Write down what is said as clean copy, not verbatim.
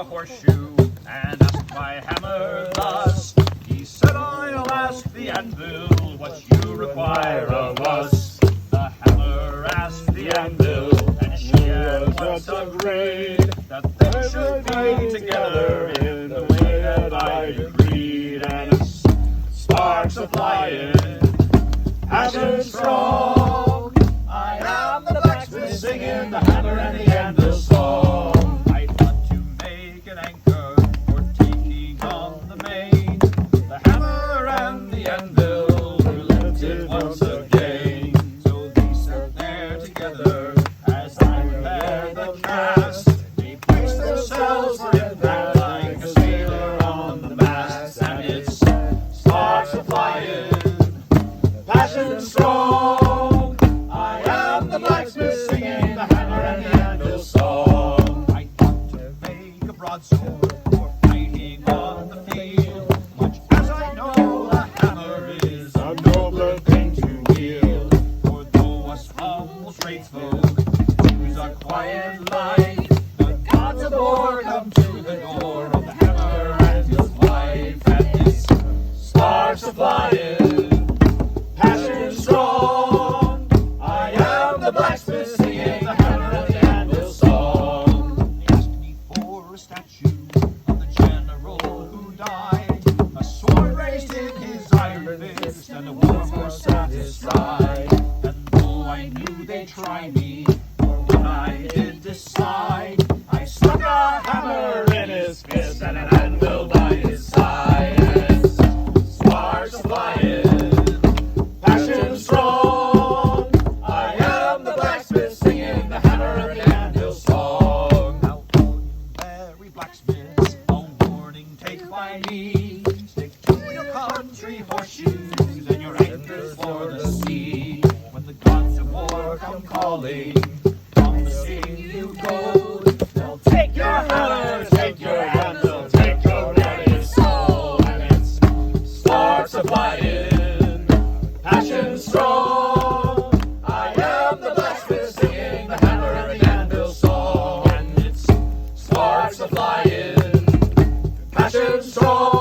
a horseshoe and asked my hammer thus. He said, I'll ask the anvil what you require of us. The hammer asked the anvil, and she at once agreed that they should be together in the way that I agreed. And sparks are flying, passion strong. I am the blacksmith singing the hammer and the anvil song. I thought to make an anchor for taking on the main. The hammer and the anvil were lifted once again. So they sat there together as I prepared the cast. They braced themselves for impact like a sailor on the mast. And it's sparks are flying, passion strong. I am the blacksmith singing the hammer and the anvil song. I thought to make a broadsword for fighting on the field, much as I know a hammer is a nobler thing to wield. For though us humble tradesfolk choose a quiet life, the gods of war come to the door of the hammer and his wife. And this sparks are flying, passion strong. I am the blacksmith singing the hammer and the anvil song. They asked me for a statue of the general who died, a sword raised in his iron fist and a war more satisfied. And though I knew they'd try me for what I did decide, I stuck a hammer in his fist and an anvil by his side. And sparks are flying, passion strong. I am the blacksmith singing the hammer and the anvil song. Now all you merry blacksmiths, all morning take my lead. Stick to your country horseshoes and your anchors for the sea. When the gods of war come calling, promising you gold, they'll take your hammer, take your anvil, take your ready soul. And it's sparks are flying, passion strong. I am the blacksmith singing the hammer and the anvil song. And it's sparks are flying, passion strong.